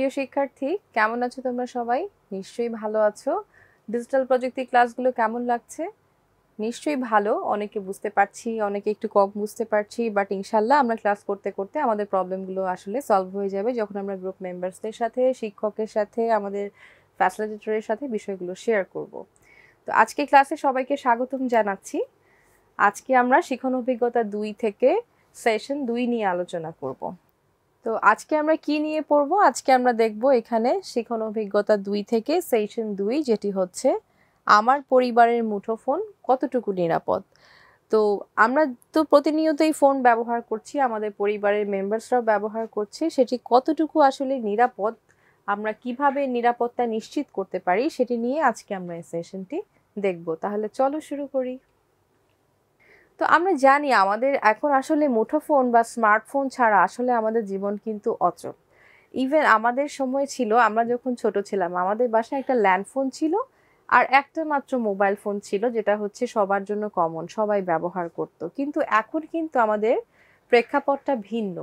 প্রিয় শিক্ষার্থী, কেমন আছো তোমরা সবাই? নিশ্চয়ই ভালো আছো। ডিজিটাল প্রযুক্তি ক্লাসগুলো কেমন লাগছে? নিশ্চয়ই ভালো। অনেকে বুঝতে পারছি, অনেকে একটু কম বুঝতে পারছি, বাট ইনশাল্লাহ আমরা ক্লাস করতে করতে আমাদের প্রবলেমগুলো আসলে সলভ হয়ে যাবে যখন আমরা গ্রুপ মেম্বার্সদের সাথে, শিক্ষকের সাথে, আমাদের ফ্যাসিলিটেটরের সাথে বিষয়গুলো শেয়ার করব। তো আজকে ক্লাসে সবাইকে স্বাগতম জানাচ্ছি। আজকে আমরা শিখন অভিজ্ঞতা 2 থেকে সেশন 2 নিয়ে আলোচনা করব। তো আজকে আমরা কি নিয়ে পড়বো? আজকে আমরা দেখব এখানে শিখন অভিজ্ঞতা 2 থেকে সেশন 2, যেটি হচ্ছে আমার পরিবারের মুঠোফোন কতটুকু নিরাপদ। তো আমরা তো প্রতিনিয়তই ফোন ব্যবহার করছি, আমাদের পরিবারের মেম্বার্সরাও ব্যবহার করছে, সেটি কতটুকু আসলে নিরাপদ, আমরা কিভাবে নিরাপত্তা নিশ্চিত করতে পারি, সেটি নিয়ে আজকে আমরা এই সেশনটি দেখব। তাহলে চলো শুরু করি। তো আমরা জানি আমাদের এখন আসলে মুঠোফোন বা স্মার্টফোন ছাড়া আসলে আমাদের জীবন কিন্তু অচল। ইভেন আমাদের সময় ছিল, আমরা যখন ছোট ছিলাম আমাদের বাসায় একটা ল্যান্ডফোন ছিল আর একটা মাত্র মোবাইল ফোন ছিল, যেটা হচ্ছে সবার জন্য কমন, সবাই ব্যবহার করত। কিন্তু এখন কিন্তু আমাদের প্রেক্ষাপটটা ভিন্ন।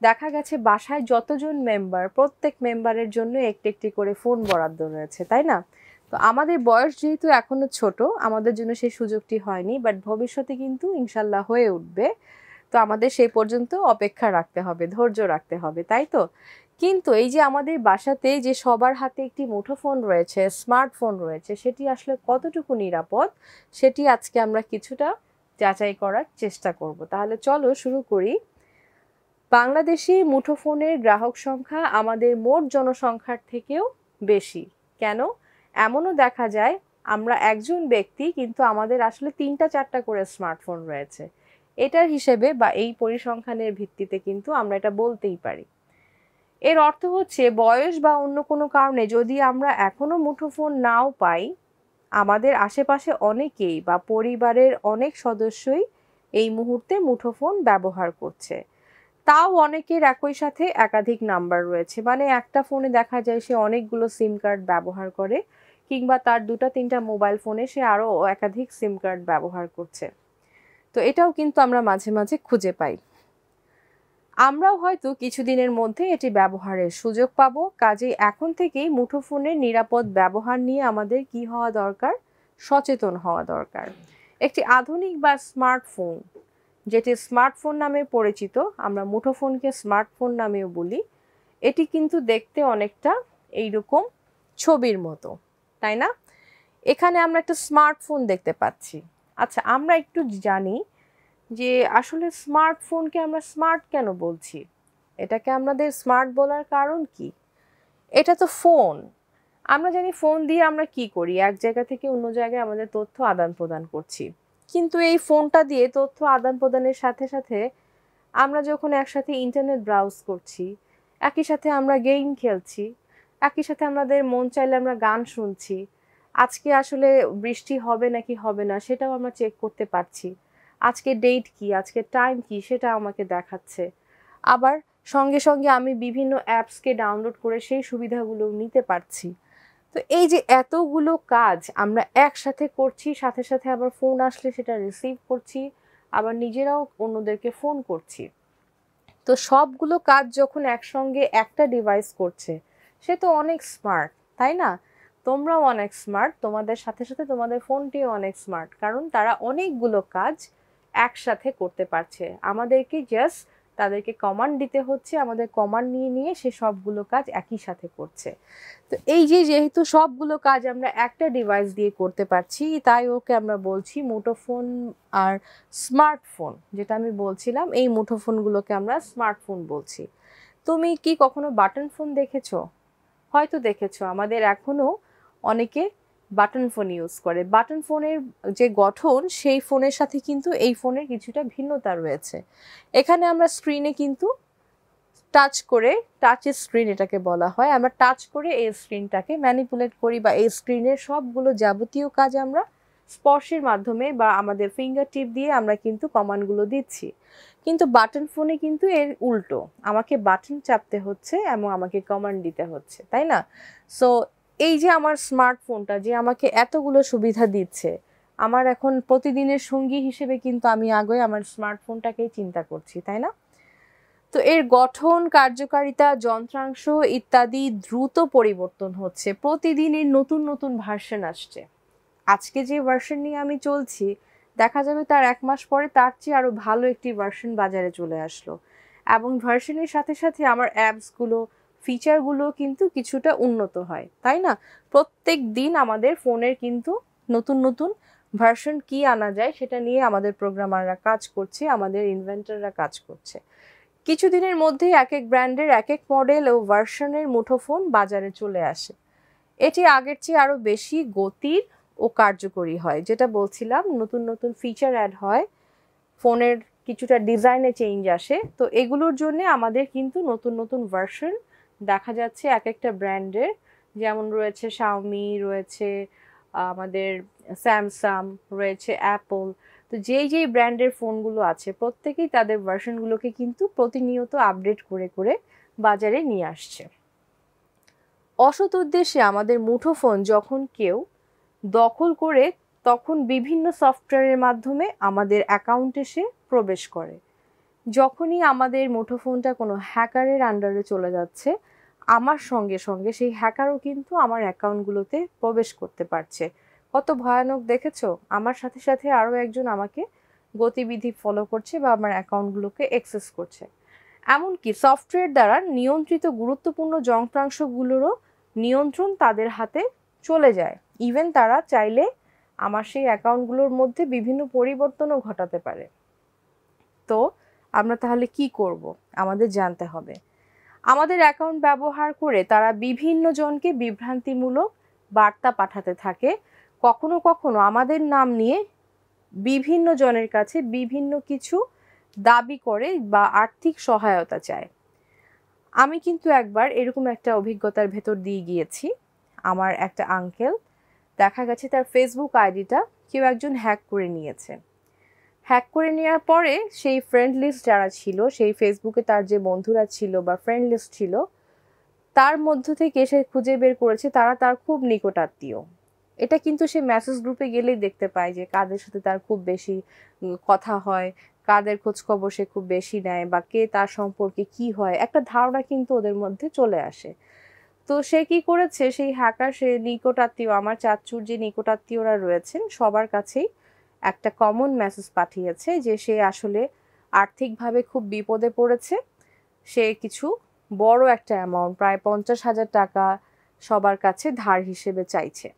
দেখা গেছে বাসায় যতজন মেম্বার, প্রত্যেক মেম্বারের জন্য একটি একটি করে ফোন বরাদ্দ রয়েছে, তাই না? তো আমাদের বয়স যেহেতু এখনো ছোট, আমাদের জন্য সেই সুযোগটি হয়নি, বাট ভবিষ্যতে কিন্তু ইনশাল্লাহ হয়ে উঠবে। তো আমাদের সেই পর্যন্ত অপেক্ষা রাখতে হবে, ধৈর্য রাখতে হবে, তাই তো? কিন্তু এই যে আমাদের বাসাতে যে সবার হাতে একটি মুঠোফোন রয়েছে, স্মার্টফোন রয়েছে, সেটি আসলে কতটুকু নিরাপদ, সেটি আজকে আমরা কিছুটা যাচাই করার চেষ্টা করব। তাহলে চলো শুরু করি। বাংলাদেশে মুঠোফোনের গ্রাহক সংখ্যা আমাদের মোট জনসংখ্যার থেকেও বেশি। কেন? এমনও দেখা যায় আমরা একজন ব্যক্তি কিন্তু আমাদের আসলে 3টা 4টা করে স্মার্টফোন রয়েছে। এটার হিসেবে বা এই পরিসংখ্যানের ভিত্তিতে কিন্তু আমরা এটা বলতেই পারি। এর অর্থ হচ্ছে বয়স বা অন্য কোনো কারণে যদি আমরা এখনো মুঠোফোন নাও পাই, আমাদের আশেপাশে অনেকেই বা পরিবারের অনেক সদস্যই এই মুহূর্তে মুঠোফোন ব্যবহার করছে। তাও অনেকের একই সাথে একাধিক নাম্বার রয়েছে, মানে একটা ফোনে দেখা যায় সে অনেকগুলো সিম কার্ড ব্যবহার করে, কিংবা তার 2টা 3টা মোবাইল ফোনে সে আরও একাধিক সিম কার্ড ব্যবহার করছে। তো এটাও কিন্তু আমরা মাঝে মাঝে খুঁজে পাই। আমরাও হয়তো কিছুদিনের মধ্যে এটি ব্যবহারের সুযোগ পাবো। কাজেই এখন থেকেই মুঠোফোনের নিরাপদ ব্যবহার নিয়ে আমাদের কি হওয়া দরকার? সচেতন হওয়া দরকার। একটি আধুনিক বা স্মার্টফোন, যেটি স্মার্টফোন নামে পরিচিত, আমরা মুঠোফোনকে স্মার্টফোন নামেও বলি, এটি কিন্তু দেখতে অনেকটা এইরকম ছবির মতো, তাই না? এখানে আমরা একটা স্মার্টফোন দেখতে পাচ্ছি। আচ্ছা, আমরা একটু জানি যে আসলে স্মার্টফোনকে আমরা স্মার্ট কেন বলছি, এটাকে আমাদের স্মার্ট বলার কারণ কি? এটা তো ফোন। আমরা জানি ফোন দিয়ে আমরা কি করি, এক জায়গা থেকে অন্য জায়গায় আমাদের তথ্য আদান প্রদান করছি। কিন্তু এই ফোনটা দিয়ে তথ্য আদান প্রদানের সাথে সাথে আমরা যখন একসাথে ইন্টারনেট ব্রাউজ করছি, একই সাথে আমরা গেম খেলছি, একই সাথে আমাদের মন চাইলে আমরা গান শুনছি, আজকে আসলে বৃষ্টি হবে নাকি হবে না সেটাও আমরা চেক করতে পারছি, আজকে ডেট কি, আজকে টাইম কি, সেটা আমাকে দেখাচ্ছে। আবার সঙ্গে সঙ্গে আমি বিভিন্ন অ্যাপসকে ডাউনলোড করে সেই সুবিধাগুলো নিতে পারছি। তো এই যে এতগুলো কাজ আমরা একসাথে করছি, সাথে সাথে আবার ফোন আসলে সেটা রিসিভ করছি, আবার নিজেরাও অন্যদেরকে ফোন করছি। তো সবগুলো কাজ যখন একসঙ্গে একটা ডিভাইস করছে, সে তো অনেক স্মার্ট, তাই না? তোমরাও অনেক স্মার্ট, তোমাদের সাথে সাথে তোমাদের ফোনটিও অনেক স্মার্ট, কারণ তারা অনেকগুলো কাজ একসাথে করতে পারছে। আমাদেরকে জাস্ট তাদেরকে কমান্ড দিতে হচ্ছে, আমাদের কমান্ড নিয়ে নিয়ে সে সবগুলো কাজ একই সাথে করছে। তো এই যে যেহেতু সবগুলো কাজ আমরা একটা ডিভাইস দিয়ে করতে পারছি, তাই ওকে আমরা বলছি মুঠোফোন। আর স্মার্টফোন যেটা আমি বলছিলাম, এই মুঠোফোনগুলোকে আমরা স্মার্টফোন বলছি। তুমি কি কখনো বাটন ফোন দেখেছো? হয়তো দেখেছো। আমাদের এখনো অনেকে বাটন ফোন ইউজ করে। বাটন ফোনের যে গঠন, সেই ফোনের সাথে কিন্তু এই ফোনের কিছুটা ভিন্নতা রয়েছে। এখানে আমরা স্ক্রিনে কিন্তু টাচ করে, টাচ স্ক্রিন এটাকে বলা হয়, আমরা টাচ করে এই স্ক্রিনটাকে ম্যানিপুলেট করি, বা এই স্ক্রিনের সবগুলো যাবতীয় কাজ আমরা স্পর্শের মাধ্যমে বা আমাদের ফিঙ্গার টিপ দিয়ে আমরা কিন্তু কমান্ডগুলো দিচ্ছি। কিন্তু বাটন ফোনে কিন্তু এর উল্টো, আমাকে বাটন চাপতে হচ্ছে এবং আমাকে কমান্ড দিতে হচ্ছে, তাই না? সো এই যে আমার স্মার্টফোনটা যে আমাকে এতগুলো সুবিধা দিচ্ছে, আমার এখন প্রতিদিনের সঙ্গী হিসেবে কিন্তু আমি আগে আমার স্মার্টফোনটাকেই চিন্তা করছি, তাই না? তো এর গঠন, কার্যকারিতা, যন্ত্রাংশ ইত্যাদি দ্রুত পরিবর্তন হচ্ছে, প্রতিদিনের নতুন নতুন ভার্সন আসছে। আজকে যে ভার্সন নিয়ে আমি চলছি, দেখা যাবে তার 1 মাস পরে তার চেয়ে আরো ভালো একটি ভার্সন বাজারে চলে আসলো, এবং ভার্সনের সাথে সাথে আমার অ্যাপসগুলো, ফিচারগুলো কিন্তু কিছুটা উন্নত হয়, তাই না? প্রত্যেক দিন আমাদের ফোনের কিন্তু নতুন নতুন ভার্সন কি আনা যায় সেটা নিয়ে আমাদের প্রোগ্রামাররা কাজ করছে, আমাদের ইনভেন্টররা কাজ করছে। কিছুদিনের মধ্যেই এক এক ব্র্যান্ডের এক এক মডেল ও ভার্সনের মুঠোফোন বাজারে চলে আসে। এটি আগের চেয়ে আরো বেশি গতির ও কার্যকরী হয়, যেটা বলছিলাম, নতুন নতুন ফিচার অ্যাড হয়, ফোনের কিছুটা ডিজাইনে চেঞ্জ আসে। তো এগুলোর জন্য আমাদের কিন্তু নতুন নতুন ভার্সন দেখা যাচ্ছে এক একটা ব্র্যান্ডের, যেমন রয়েছে শাওমি, রয়েছে আমাদের স্যামসাং, রয়েছে অ্যাপল। তো যেই যেই ব্র্যান্ডের ফোনগুলো আছে প্রত্যেকেই তাদের ভার্সনগুলোকে কিন্তু প্রতিনিয়ত আপডেট করে করে বাজারে নিয়ে আসছে। অসৎ উদ্দেশ্যে আমাদের মুঠোফোন যখন কেউ দখল করে, তখন বিভিন্ন সফটওয়্যারের মাধ্যমে আমাদের অ্যাকাউন্টে সে প্রবেশ করে। যখনই আমাদের মুঠোফোনটা কোনো হ্যাকারের আন্ডারে চলে যাচ্ছে, আমার সঙ্গে সঙ্গে সেই হ্যাকারও কিন্তু আমার অ্যাকাউন্টগুলোতে প্রবেশ করতে পারছে। কত ভয়ানক দেখেছো? আমার সাথে সাথে আরও একজন আমাকে গতিবিধি ফলো করছে বা আমার অ্যাকাউন্টগুলোকে অ্যাক্সেস করছে। এমনকি সফটওয়্যার দ্বারা নিয়ন্ত্রিত গুরুত্বপূর্ণ যন্ত্রাংশগুলোরও নিয়ন্ত্রণ তাদের হাতে চলে যায়। ইভেন তারা চাইলে আমার সেই অ্যাকাউন্টগুলোর মধ্যে বিভিন্ন পরিবর্তনও ঘটাতে পারে। তো আমরা তাহলে কি করব? আমাদের জানতে হবে। আমাদের অ্যাকাউন্ট ব্যবহার করে তারা বিভিন্ন জনকে বিভ্রান্তিমূলক বার্তা পাঠাতে থাকে, কখনো কখনো আমাদের নাম নিয়ে বিভিন্ন জনের কাছে বিভিন্ন কিছু দাবি করে বা আর্থিক সহায়তা চায়। আমি কিন্তু একবার এরকম একটা অভিজ্ঞতার ভেতর দিয়ে গিয়েছি। আমার একটা আঙ্কেল, দেখা গেছে তার ফেসবুক আইডিটা কেউ একজন হ্যাক করে নিয়েছে। হ্যাক করে নেওয়ার পরে সেই ফ্রেন্ড লিস্ট যারা ছিল, সেই ফেসবুকে তার যে বন্ধুরা ছিল বা ফ্রেন্ড লিস্ট ছিল, তার মধ্য থেকে সে খুঁজে বের করেছে তারা তার খুব নিকট আত্মীয়। এটা কিন্তু সে মেসেজ গ্রুপে গেলেই দেখতে পায় যে কাদের সাথে তার খুব বেশি কথা হয়, কাদের খোঁজ খবর সে খুব বেশি নেয়, বা কে তার সম্পর্কে কি হয়, একটা ধারণা কিন্তু ওদের মধ্যে চলে আসে। তো সে কি করেছে, সেই হ্যাকার, সে নিকট আত্মীয়, আমার চাচ্চুর যে নিকট আত্মীয়রা রয়েছেন সবার কাছেই একটা কমন মেসেজ পাঠিয়েছে যে সে আসলে আর্থিকভাবে খুব বিপদে পড়েছে। সে কিছু বড় একটা অ্যামাউন্ট, প্রায় 50,000 টাকা সবার কাছে ধার হিসেবে চাইছে।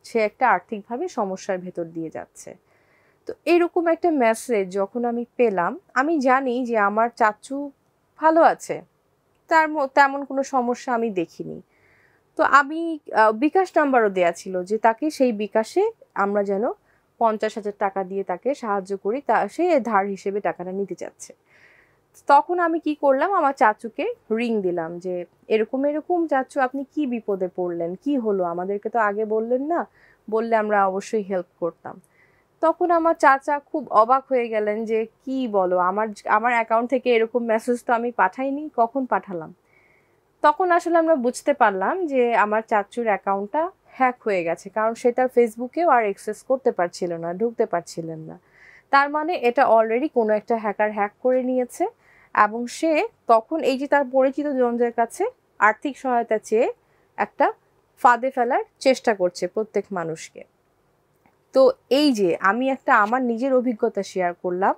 সে একটা আর্থিকভাবে সমস্যার ভেতর দিয়ে যাচ্ছে। তো এরকম একটা মেসেজ যখন আমি পেলাম, আমি জানি যে আমার চাচ্চু ভালো আছে, তেমন কোনো সমস্যা আমি দেখিনি। তো আমি বিকাশ নাম্বারও দেয়া ছিল যে তাকে সেই বিকাশে আমরা যেন 50,000 টাকা দিয়ে তাকে সাহায্য করি, তা সে ধার হিসেবে টাকাটা নিতে চাচ্ছে। তখন আমি কি করলাম, আমার চাচুকে রিং দিলাম যে এরকম এরকম চাচু, আপনি কি বিপদে পড়লেন, কি হলো, আমাদেরকে তো আগে বললেন না, বললে আমরা অবশ্যই হেল্প করতাম। তখন আমার চাচা খুব অবাক হয়ে গেলেন যে কি বলো, আমার আমার অ্যাকাউন্ট থেকে এরকম মেসেজ তো আমি পাঠাইনি, কখন পাঠালাম? তখন আসলে আমরা বুঝতে পারলাম যে আমার চাচুর অ্যাকাউন্টটা হ্যাক হয়ে গেছে, কারণ সে তার ফেসবুকেও আর অ্যাক্সেস করতে পারছিল না, ঢুকতে পারছিলেন না। তার মানে এটা অলরেডি কোনো একটা হ্যাকার হ্যাক করে নিয়েছে, এবং সে তখন এই যে তার পরিচিত জনদের কাছে আর্থিক সহায়তা চেয়ে একটা ফাঁদে ফেলার চেষ্টা করছে প্রত্যেক মানুষকে। তো এই যে আমি একটা আমার নিজের অভিজ্ঞতা শেয়ার করলাম,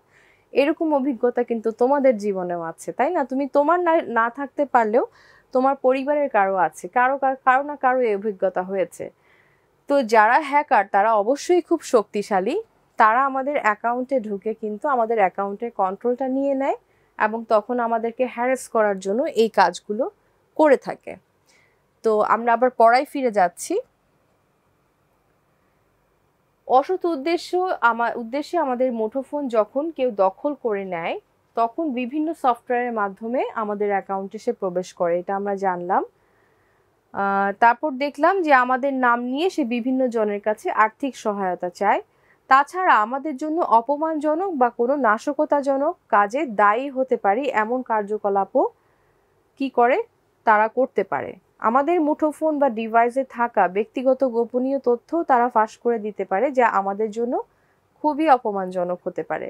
এরকম অভিজ্ঞতা কিন্তু তোমাদের জীবনেও আছে, তাই না? তুমি তোমার না থাকতে পারলেও তোমার পরিবারের কারো আছে, কারো না কারো এই অভিজ্ঞতা হয়েছে। তো যারা হ্যাকার তারা অবশ্যই খুব শক্তিশালী, তারা আমাদের অ্যাকাউন্টে ঢুকে কিন্তু আমাদের অ্যাকাউন্টের কন্ট্রোলটা নিয়ে নেয়, এবং তখন আমাদেরকে হ্যারাস করার জন্য এই কাজগুলো করে থাকে। তো আমরা আবার পড়ায় ফিরে যাচ্ছি। অসৎ উদ্দেশ্যে আমাদের মুঠোফোন যখন কেউ দখল করে নেয়, তখন বিভিন্ন সফটওয়্যারের মাধ্যমে আমাদের অ্যাকাউন্টে সে প্রবেশ করে, এটা আমরা জানলাম। তারপর দেখলাম যে আমাদের নাম নিয়ে সে বিভিন্ন জনের কাছে আর্থিক সহায়তা চায়। তাছাড়া আমাদের জন্য অপমানজনক বা কোনো নাশকতাজনক কাজে দায়ী হতে পারে এমন কার্যকলাপও কি করে, তারা করতে পারে। আমাদের মুঠোফোন বা ডিভাইসে থাকা ব্যক্তিগত গোপনীয় তথ্য তারা ফাঁস করে দিতে পারে, যা আমাদের জন্য খুবই অপমানজনক হতে পারে।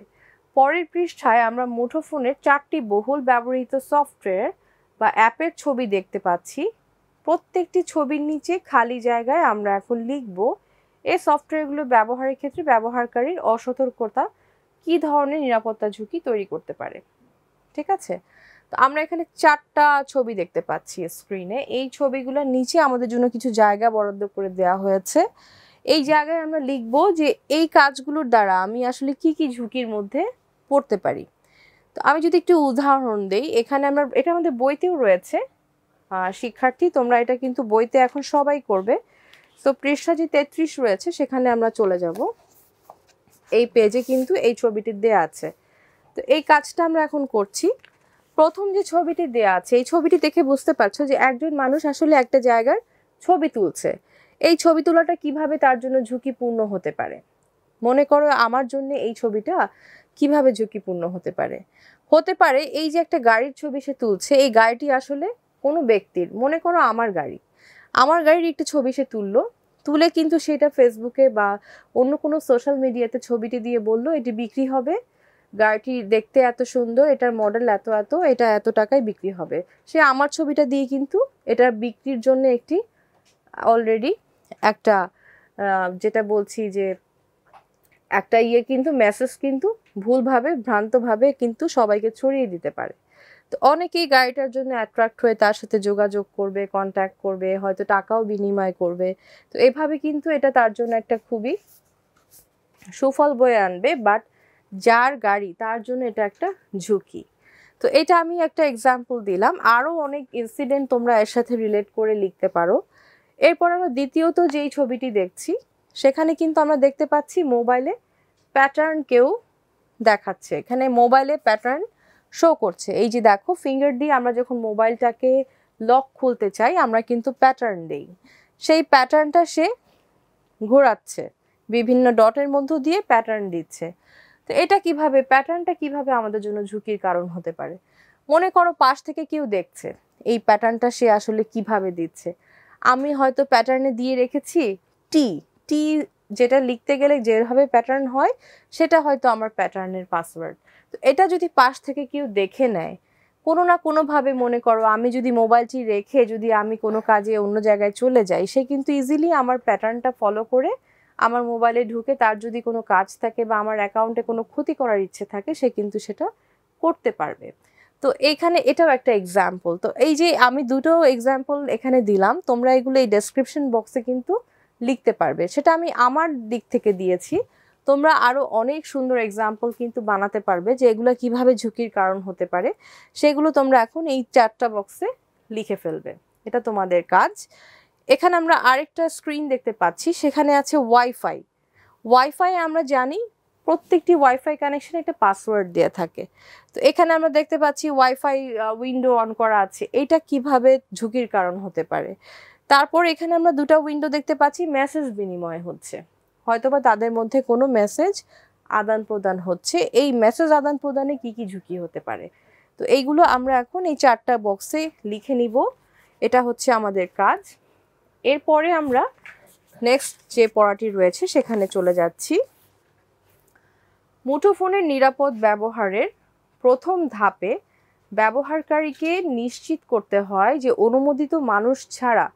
পরের পৃষ্ঠায় আমরা মুঠোফোনের 4টি বহুল ব্যবহৃত সফটওয়্যার বা অ্যাপের ছবি দেখতে পাচ্ছি। প্রত্যেকটি ছবির নিচে খালি জায়গায় আমরা এখন লিখব এই সফটওয়্যারগুলো ব্যবহারের ক্ষেত্রে ব্যবহারকারীর অসতর্কতা কী ধরনের নিরাপত্তা ঝুঁকি তৈরি করতে পারে। ঠিক আছে, তো আমরা এখানে 4টা ছবি দেখতে পাচ্ছি স্ক্রিনে। এই ছবিগুলোর নিচে আমাদের জন্য কিছু জায়গা বরাদ্দ করে দেওয়া হয়েছে। এই জায়গায় আমরা লিখব যে এই কাজগুলোর দ্বারা আমি আসলে কি কি ঝুঁকির মধ্যে পড়তে পারি। তো আমি যদি একটু উদাহরণ দেই, এখানে আমরা এটা আমাদের বইতেও রয়েছে। শিক্ষার্থী তোমরা এটা কিন্তু বইতে এখন সবাই করবে। তো পৃষ্ঠা যে 33 রয়েছে সেখানে আমরা চলে যাব। এই পেজে কিন্তু এই ছবিটি দেয়া আছে। তো এই কাজটা আমরা এখন করছি। প্রথম যে ছবিটি দেয়া আছে এই ছবিটি দেখে বুঝতে পারছো যে একজন মানুষ আসলে একটা জায়গার ছবি তুলছে। এই ছবি তোলাটা কিভাবে তার জন্য ঝুঁকিপূর্ণ হতে পারে। মনে করো আমার জন্য এই ছবিটা কিভাবে ঝুঁকিপূর্ণ হতে পারে। হতে পারে এই যে একটা গাড়ির ছবি সে তুলছে, এই গাড়িটি আসলে কোনো ব্যক্তির, মনে করো আমার গাড়ির একটা ছবি সে তুলে কিন্তু সেটা ফেসবুকে বা অন্য কোনো সোশ্যাল মিডিয়াতে ছবিটি দিয়ে বললো এটি বিক্রি হবে, গাড়িটি দেখতে এত সুন্দর, এটার মডেল এত এত, এটা এত টাকায় বিক্রি হবে। সে আমার ছবিটা দিয়ে কিন্তু এটা বিক্রির জন্য একটি অলরেডি একটা যেটা বলছি যে একটা কিন্তু মেসেজ কিন্তু ভুলভাবে ভ্রান্তভাবে কিন্তু সবাইকে ছড়িয়ে দিতে পারে। তো অনেকেই গাড়িটার জন্য অ্যাট্রাক্ট হয়ে তার সাথে যোগাযোগ করবে, কন্ট্যাক্ট করবে, হয়তো টাকাও বিনিময় করবে। তো এভাবে কিন্তু এটা তার জন্য একটা খুবই সুফল বয়ে আনবে, বাট যার গাড়ি তার জন্য এটা একটা ঝুঁকি। তো এটা আমি একটা এক্সাম্পল দিলাম, আরও অনেক ইনসিডেন্ট তোমরা এর সাথে রিলেট করে লিখতে পারো। এরপর আমরা দ্বিতীয়ত যেই ছবিটি দেখছি সেখানে কিন্তু আমরা দেখতে পাচ্ছি মোবাইলে প্যাটার্ন কেউ দেখাচ্ছে। এখানে মোবাইলে প্যাটার্ন শো করছে। এই যে দেখো, ফিঙ্গার দিয়ে আমরা যখন মোবাইলটাকে লক খুলতে চাই আমরা কিন্তু প্যাটার্ন দেই, সেই প্যাটার্নটা সে ঘোরাচ্ছে, বিভিন্ন ডটের মধ্য দিয়ে প্যাটার্ন দিচ্ছে। তো এটা কিভাবে, প্যাটার্নটা কিভাবে আমাদের জন্য ঝুঁকির কারণ হতে পারে। মনে করো পাশ থেকে কেউ দেখছে এই প্যাটার্নটা সে আসলে কিভাবে দিচ্ছে। আমি হয়তো প্যাটার্নে দিয়ে রেখেছি টি টি, যেটা লিখতে গেলে যেভাবে প্যাটার্ন হয় সেটা হয়তো আমার প্যাটার্নের পাসওয়ার্ড। তো এটা যদি পাশ থেকে কেউ দেখে নেয় কোনো না কোনোভাবে, মনে করো আমি যদি মোবাইলটি রেখে যদি আমি কোনো কাজে অন্য জায়গায় চলে যাই, সে কিন্তু ইজিলি আমার প্যাটার্নটা ফলো করে আমার মোবাইলে ঢুকে তার যদি কোনো কাজ থাকে বা আমার অ্যাকাউন্টে কোনো ক্ষতি করার ইচ্ছে থাকে সে কিন্তু সেটা করতে পারবে। তো এইখানে এটাও একটা এক্সাম্পল। তো এই যে আমি দুটো এক্সাম্পল এখানে দিলাম, তোমরা এগুলো এই ডেসক্রিপশন বক্সে কিন্তু লিখতে পারবে। সেটা আমি আমার দিক থেকে দিয়েছি, তোমরা আরও অনেক সুন্দর এক্সাম্পল কিন্তু বানাতে পারবে যে এগুলো কিভাবে ঝুঁকির কারণ হতে পারে। সেগুলো তোমরা এখন এই 4টা বক্সে লিখে ফেলবে, এটা তোমাদের কাজ। এখানে আমরা আরেকটা স্ক্রিন দেখতে পাচ্ছি, সেখানে আছে ওয়াইফাই আমরা জানি প্রত্যেকটি ওয়াইফাই কানেকশনে একটা পাসওয়ার্ড দেওয়া থাকে। তো এখানে আমরা দেখতে পাচ্ছি ওয়াইফাই উইন্ডো অন করা আছে, এটা কিভাবে ঝুঁকির কারণ হতে পারে। তারপর এখানে আমরা দুটো উইন্ডো দেখতে পাচ্ছি, মেসেজ বিনিময় হচ্ছে, হয়তোবা তাদের মধ্যে কোনো মেসেজ আদান প্রদান হচ্ছে। এই মেসেজ আদান প্রদানে কি কি ঝুঁকি হতে পারে, তো এইগুলো আমরা এখন এই 4টা বক্সে লিখে নিব, এটা হচ্ছে আমাদের কাজ। এরপরে আমরা নেক্সট যে পড়াটি রয়েছে সেখানে চলে যাচ্ছি। মুঠোফোনের নিরাপদ ব্যবহারের প্রথম ধাপে ব্যবহারকারীকে নিশ্চিত করতে হয় যে অনুমোদিত মানুষ ছাড়া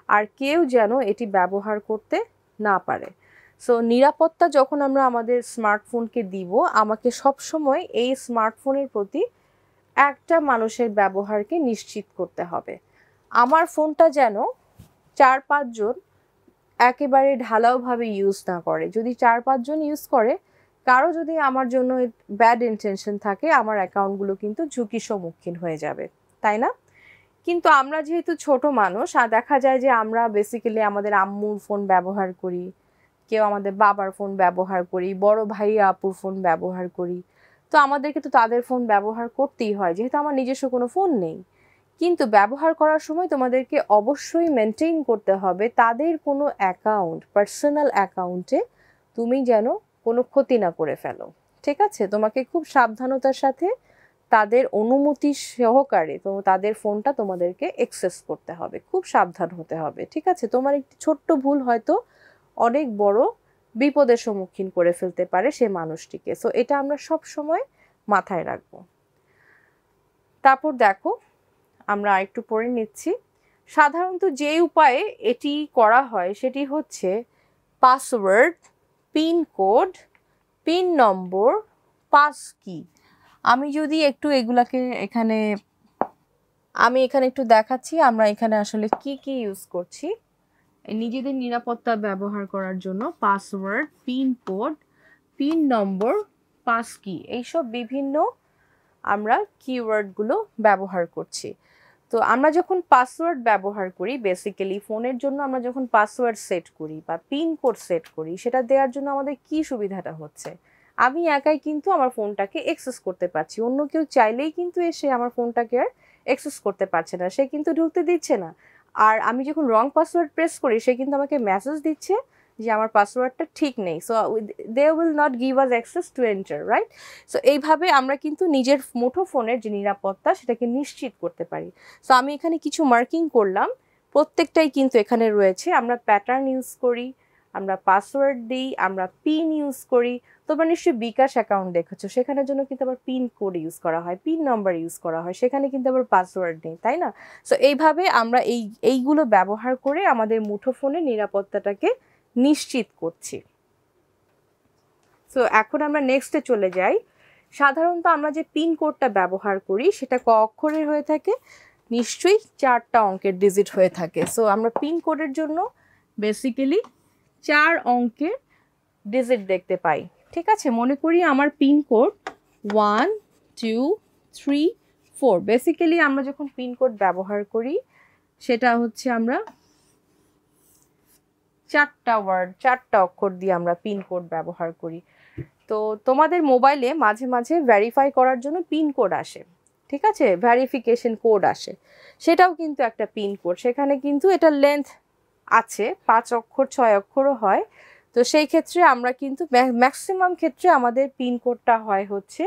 আর কেউ যেন এটি ব্যবহার করতে না পারে। সো নিরাপত্তা যখন আমরা আমাদের স্মার্টফোনকে দিব, আমাকে সবসময় এই স্মার্টফোনের প্রতি একটা মানুষের ব্যবহারকে নিশ্চিত করতে হবে। আমার ফোনটা যেন 4-5 জন একেবারে ঢালাওভাবে ইউজ না করে। যদি 4-5 জন ইউজ করে, কারো যদি আমার জন্য ব্যাড ইন্টেনশন থাকে, আমার অ্যাকাউন্টগুলো কিন্তু ঝুঁকির সম্মুখীন হয়ে যাবে, তাই না? কিন্তু আমরা যেহেতু ছোট মানুষ, আর দেখা যায় যে আমরা বেসিক্যালি আমাদের আম্মুর ফোন ব্যবহার করি, কেউ আমাদের বাবার ফোন ব্যবহার করি, বড় ভাই আপুর ফোন ব্যবহার করি। তো আমাদেরকে তো তাদের ফোন ব্যবহার করতেই হয়, যেহেতু আমার নিজস্ব কোনো ফোন নেই। কিন্তু ব্যবহার করার সময় তোমাদেরকে অবশ্যই মেনটেন করতে হবে তাদের কোনো অ্যাকাউন্ট, পার্সোনাল অ্যাকাউন্টে তুমি যেন কোনো ক্ষতি না করে ফেলো। ঠিক আছে, তোমাকে খুব সাবধানতার সাথে তাদের অনুমতি সহকারে তো তাদের ফোনটা তোমাদেরকে অ্যাক্সেস করতে হবে, খুব সাবধান হতে হবে। ঠিক আছে, তোমার একটি ছোট্ট ভুল হয়তো অনেক বড় বিপদের সম্মুখীন করে ফেলতে পারে সে মানুষটিকে। সো এটা আমরা সব সময় মাথায় রাখবো। তারপর দেখো আমরা আরেকটু পড়ে নিচ্ছি। সাধারণত যে উপায়ে এটি করা হয় সেটি হচ্ছে পাসওয়ার্ড, পিন কোড, পিন নম্বর, পাস কি। আমি যদি একটু এগুলাকে আমি এখানে একটু দেখাচ্ছি আমরা এখানে আসলে কি কি ইউজ করছি নিজেদের নিরাপত্তা ব্যবহার করার জন্য। পাসওয়ার্ড, পিন কোড, পিন নম্বর, পাস কি, এইসব বিভিন্ন আমরা কিওয়ার্ডগুলো ব্যবহার করছি। তো আমরা যখন পাসওয়ার্ড ব্যবহার করি, বেসিক্যালি ফোনের জন্য আমরা যখন পাসওয়ার্ড সেট করি বা পিন কোড সেট করি, সেটা দেওয়ার জন্য আমাদের কি সুবিধাটা হচ্ছে, আমি একাই কিন্তু আমার ফোনটাকে অ্যাক্সেস করতে পারছি, অন্য কেউ চাইলেই কিন্তু এসে আমার ফোনটাকে আর অ্যাক্সেস করতে পারছে না, সে কিন্তু ঢুকতে দিচ্ছে না। আর আমি যখন রং পাসওয়ার্ড প্রেস করি সে কিন্তু আমাকে মেসেজ দিচ্ছে যে আমার পাসওয়ার্ডটা ঠিক নেই, so they will not give us access to enter, right? So এইভাবে আমরা কিন্তু নিজের মুঠোফোনের যে নিরাপত্তা সেটাকে নিশ্চিত করতে পারি। সো আমি এখানে কিছু মার্কিং করলাম, প্রত্যেকটাই কিন্তু এখানে রয়েছে। আমরা প্যাটার্ন ইউজ করি, আমরা পাসওয়ার্ড দিই, আমরা পিন ইউজ করি। তোমরা নিশ্চয়ই বিকাশ অ্যাকাউন্ট দেখেছো, সেখানের জন্য কিন্তু আবার পিন কোড ইউজ করা হয়, পিন নাম্বার ইউজ করা হয়, সেখানে কিন্তু আবার পাসওয়ার্ড নেই, তাই না? সো এইভাবে আমরা এইগুলো ব্যবহার করে আমাদের মুঠোফোনের নিরাপত্তাটাকে নিশ্চিত করছি। সো এখন আমরা নেক্সটে চলে যাই। সাধারণত আমরা যে পিন কোডটা ব্যবহার করি সেটা ক অক্ষরের হয়ে থাকে? নিশ্চয়ই 4টা অঙ্কের ডিজিট হয়ে থাকে। সো আমরা পিন কোডের জন্য বেসিক্যালি 4 অঙ্কের ডিজিট দেখতে পাই, ঠিক আছে? মনে করি আমার পিন কোড 1 2 3 4। বেসিক্যালি আমরা যখন পিন কোড ব্যবহার করি সেটা হচ্ছে আমরা 4টা অক্ষর দিয়ে আমরা পিন কোড ব্যবহার করি। তো তোমাদের মোবাইলে মাঝে মাঝে ভেরিফাই করার জন্য পিন কোড আসে, ঠিক আছে? ভেরিফিকেশন কোড আসে, সেটাও কিন্তু একটা পিন কোড। সেখানে কিন্তু এটা লেন্থ আছে, 5 অক্ষর 6 অক্ষরও হয়। তো সেই ক্ষেত্রে আমরা কিন্তু ম্যাক্সিমাম ক্ষেত্রে আমাদের পিন কোডটা হয় হচ্ছে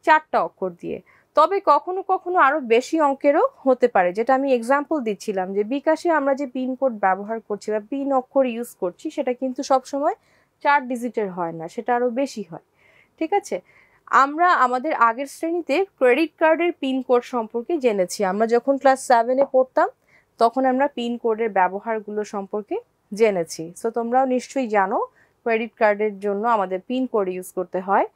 4টা অক্ষর দিয়ে। তবে কখনো কখনো আরো বেশি অঙ্কেরও হতে পারে, যেটা আমি এক্সাম্পল দিচ্ছিলাম যে বিকাশে আমরা যে পিন কোড ব্যবহার করছি বা পিন অক্ষর ইউজ করছি সেটা কিন্তু সবসময় 4 ডিজিটের হয় না, সেটা আরো বেশি হয়, ঠিক আছে? আমরা আমাদের আগের শ্রেণীতে ক্রেডিট কার্ডের পিন কোড সম্পর্কে জেনেছি। আমরা যখন ক্লাস 7-এ পড়তাম তখন আমরা পিন কোডের ব্যবহারগুলো সম্পর্কে জেনেছি। সো তোমরাও নিশ্চয়ই জানো ক্রেডিট কার্ডের জন্য আমাদের পিন কোড ইউজ করতে হয়।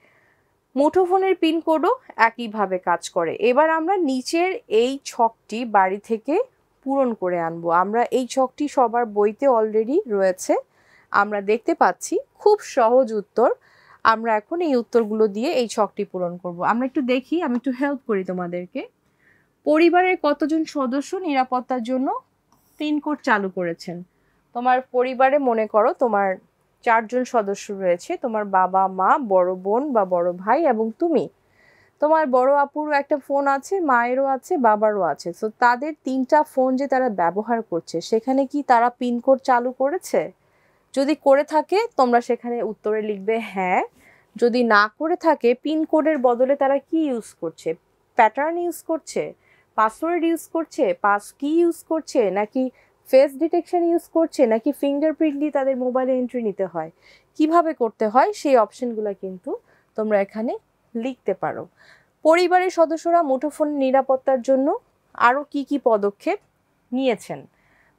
মুঠোফোনের পিন কোডও একইভাবে কাজ করে। এবার আমরা নিচের এই ছকটি বাড়ি থেকে পূরণ করে আনবো। আমরা এই ছকটি সবার বইতে অলরেডি রয়েছে, আমরা দেখতে পাচ্ছি। খুব সহজ উত্তর। আমরা এখন এই উত্তরগুলো দিয়ে এই ছকটি পূরণ করব। আমরা একটু দেখি, আমি একটু হেল্প করি তোমাদেরকে। পরিবারের কতজন সদস্য নিরাপত্তার জন্য পিন কোড চালু করেছেন? তোমার পরিবারে মনে করো তোমার 4 জন সদস্য রয়েছে, তোমার বাবা মা, বড় বোন বা বড় ভাই এবং তুমি। তোমার বড় আপুরও একটা ফোন আছে, মায়েরও আছে, বাবারও আছে। তো তাদের 3টা ফোন যে তারা ব্যবহার করছে সেখানে কি তারা পিন কোড চালু করেছে? যদি করে থাকে তোমরা সেখানে উত্তরে লিখবে হ্যাঁ। যদি না করে থাকে পিন কোডের বদলে তারা কি ইউজ করছে? প্যাটার্ন ইউজ করছে, পাসওয়ার্ড ইউজ করছে, পাস কি ইউজ করছে, নাকি ফেস ডিটেকশন ইউজ করছে, নাকি ফিঙ্গারপ্রিন্ট দিয়ে তাদের মোবাইলে এন্ট্রি নিতে হয়? কিভাবে করতে হয় সেই অপশনগুলো কিন্তু তোমরা এখানে লিখতে পারো। পরিবারের সদস্যরা মুঠোফোন নিরাপত্তার জন্য আরও কি কি পদক্ষেপ নিয়েছেন?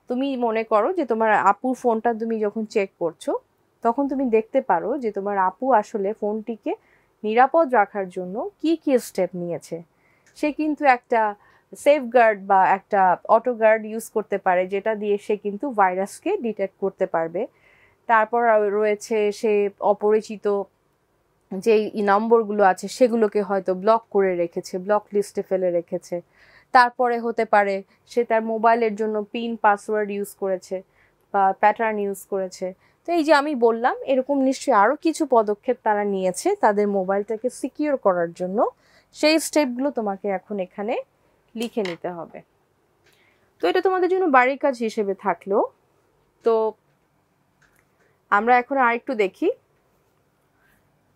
তুমি মনে করো যে তোমার আপুর ফোনটা তুমি যখন চেক করছো তখন তুমি দেখতে পারো যে তোমার আপু আসলে ফোনটিকে নিরাপদ রাখার জন্য কি কি স্টেপ নিয়েছে। সে কিন্তু একটা সেফগার্ড বা একটা অটো গার্ড ইউজ করতে পারে, যেটা দিয়ে সে কিন্তু ভাইরাসকে ডিটেক্ট করতে পারবে। তারপর রয়েছে সে অপরিচিত যে নম্বরগুলো আছে সেগুলোকে হয়তো ব্লক করে রেখেছে, ব্লক লিস্টে ফেলে রেখেছে। তারপরে হতে পারে সে তার মোবাইলের জন্য পিন পাসওয়ার্ড ইউজ করেছে বা প্যাটার্ন ইউজ করেছে। তো এই যে আমি বললাম এরকম নিশ্চয়ই আরও কিছু পদক্ষেপ তারা নিয়েছে তাদের মোবাইলটাকে সিকিউর করার জন্য। সেই স্টেপগুলো তোমাকে এখন এখানে লিখে নিতে হবে। তো এটা তোমাদের জন্য বাড়ির কাজ হিসেবে থাকলো। তো আমরা এখন আরেকটু দেখি।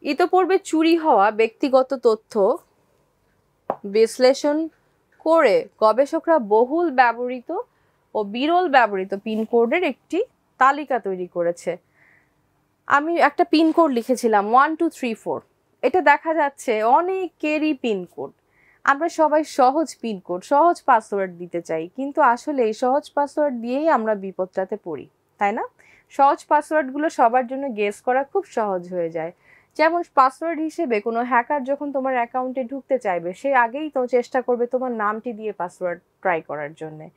ইতোপূর্বে চুরি হওয়া ব্যক্তিগত তথ্য বিশ্লেষণ করে গবেষকরা বহুল ব্যবহৃত ও বিরল ব্যবহৃত পিন কোডের একটি তালিকা তৈরি করেছে। আমি একটা পিন কোড লিখেছিলাম 1 2 3 4। এটা দেখা যাচ্ছে অনেকেরই পিনকোড। আমরা সবাই সহজ পিনকোড, সহজ পাসওয়ার্ড দিতে চাই, কিন্তু আসলে এই সহজ পাসওয়ার্ড দিয়েই আমরা বিপদটাতে পড়ি, তাই না? সহজ পাসওয়ার্ডগুলো সবার জন্য গেস করা খুব সহজ হয়ে যায়। যেমন পাসওয়ার্ড হিসেবে কোনো হ্যাকার যখন তোমার অ্যাকাউন্টে ঢুকতে চাইবে, সে আগেই তো চেষ্টা করবে তোমার নামটি দিয়ে পাসওয়ার্ড ট্রাই করার জন্যে,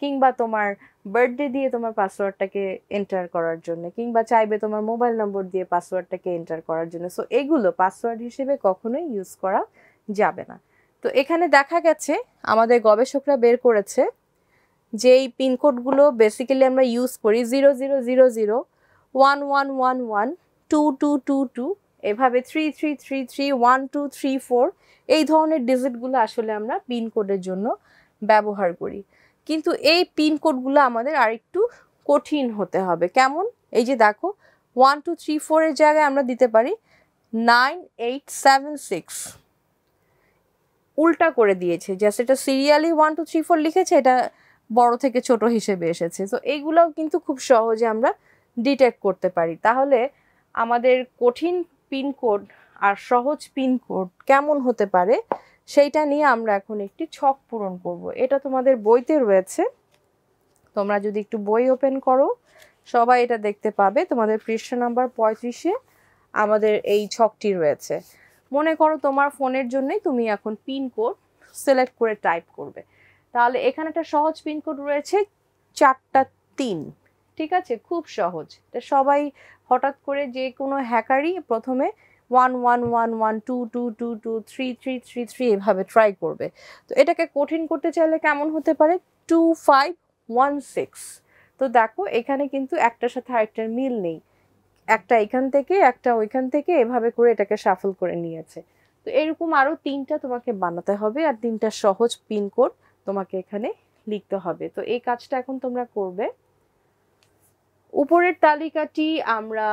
কিংবা তোমার বার্থডে দিয়ে তোমার পাসওয়ার্ডটাকে এন্টার করার জন্য, কিংবা চাইবে তোমার মোবাইল নম্বর দিয়ে পাসওয়ার্ডটাকে এন্টার করার জন্য। সো এগুলো পাসওয়ার্ড হিসেবে কখনোই ইউজ করা যাবে না। তো এখানে দেখা গেছে আমাদের গবেষকরা বের করেছে যে এই পিনকোডগুলো বেসিক্যালি আমরা ইউজ করি 000011112222, এভাবে 33331234, এই ধরনের ডিজিটগুলো আসলে আমরা পিনকোডের জন্য ব্যবহার করি। কিন্তু এই পিনকোডগুলো আমাদের আরেকটু কঠিন হতে হবে। কেমন? এই যে দেখো 1234 এর জায়গায় আমরা দিতে পারি 9876, উল্টা করে দিয়েছে। জাস্ট এটা সিরিয়ালি 1234 লিখেছে, এটা বড় থেকে ছোট হিসেবে এসেছে। তো এইগুলোও কিন্তু খুব সহজে আমরা ডিটেক্ট করতে পারি। তাহলে আমাদের কঠিন পিনকোড আর সহজ পিনকোড কেমন হতে পারে সেইটা নিয়ে আমরা এখন একটি ছক পূরণ করব। এটা তোমাদের বইতে রয়েছে, তোমরা যদি একটু বই ওপেন করো সবাই এটা দেখতে পাবে। তোমাদের পৃষ্ঠা নাম্বার 35-এ আমাদের এই ছকটি রয়েছে। মনে করো তোমার ফোনের জন্যই তুমি এখন পিনকোড সিলেক্ট করে টাইপ করবে। তাহলে এখানে একটা সহজ পিনকোড রয়েছে 4টা 3, ঠিক আছে? খুব সহজ। এটা সবাই হঠাৎ করে যে কোনো হ্যাকারই প্রথমে 111122222333 এভাবে ট্রাই করবে। তো এটাকে কঠিন করতে চাইলে কেমন হতে পারে? 2516। তো দেখো এখানে কিন্তু একটার সাথে আরেকটার মিল নেই, একটা এখান থেকে একটা ওইখান থেকে এভাবে করে এটাকে শাফল করে নিয়েছে। তো এরকম আরো 3টা তোমাকে বানাতে হবে, আর 3টা সহজ পিনকোড তোমাকে এখানে লিখতে হবে। তো এই কাজটা এখন তোমরা করবে। উপরের তালিকাটি আমরা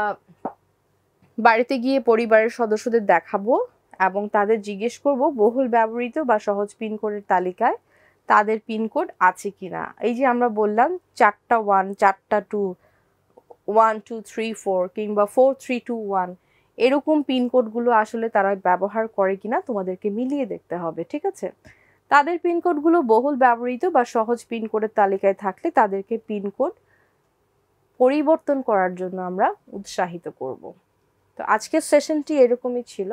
বাড়িতে গিয়ে পরিবারের সদস্যদের দেখাবো এবং তাদের জিজ্ঞেস করব বহুল ব্যবহৃত বা সহজ পিনকোডের তালিকায় তাদের পিনকোড আছে কিনা। এই যে আমরা বললাম 4টা 1, 4টা 2, 1234 কিংবা 4321, এরকম পিনকোডগুলো আসলে তারা ব্যবহার করে কিনা তোমাদেরকে মিলিয়ে দেখতে হবে, ঠিক আছে? তাদের পিনকোডগুলো বহুল ব্যবহৃত বা সহজ পিনকোডের তালিকায় থাকলে তাদেরকে পিনকোড পরিবর্তন করার জন্য আমরা উৎসাহিত করব। তো আজকের সেশনটি এরকমই ছিল।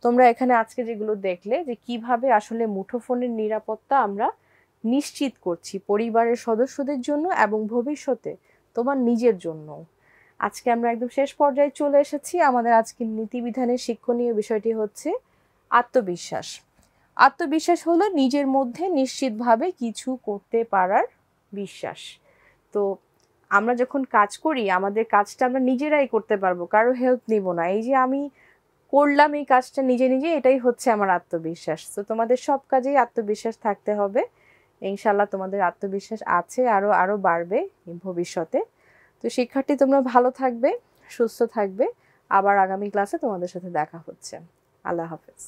তোমরা এখানে আজকে যেগুলো দেখলে যে কিভাবে আসলে মুঠোফোনের নিরাপত্তা আমরা নিশ্চিত করছি পরিবারের সদস্যদের জন্য এবং ভবিষ্যতে তোমার নিজের জন্য। আজকে আমরা একদম শেষ পর্যায়ে চলে এসেছি। আমাদের আজকের নীতিবিধানের শিক্ষণীয় বিষয়টি হচ্ছে আত্মবিশ্বাস। আত্মবিশ্বাস হলো নিজের মধ্যে নিশ্চিতভাবে কিছু করতে পারার বিশ্বাস। তো আমরা যখন কাজ করি আমাদের কাজটা আমরা নিজেরাই করতে পারবো, কারো হেল্প নিব না। এই যে আমি করলাম এই কাজটা নিজে নিজে, এটাই হচ্ছে আমার আত্মবিশ্বাস। তো তোমাদের সব কাজেই আত্মবিশ্বাস থাকতে হবে। ইনশাল্লাহ তোমাদের আত্মবিশ্বাস আছে, আরো আরো বাড়বে ভবিষ্যতে। তো শিক্ষার্থী তোমরা ভালো থাকবে, সুস্থ থাকবে। আবার আগামী ক্লাসে তোমাদের সাথে দেখা হচ্ছে। আল্লাহ হাফেজ।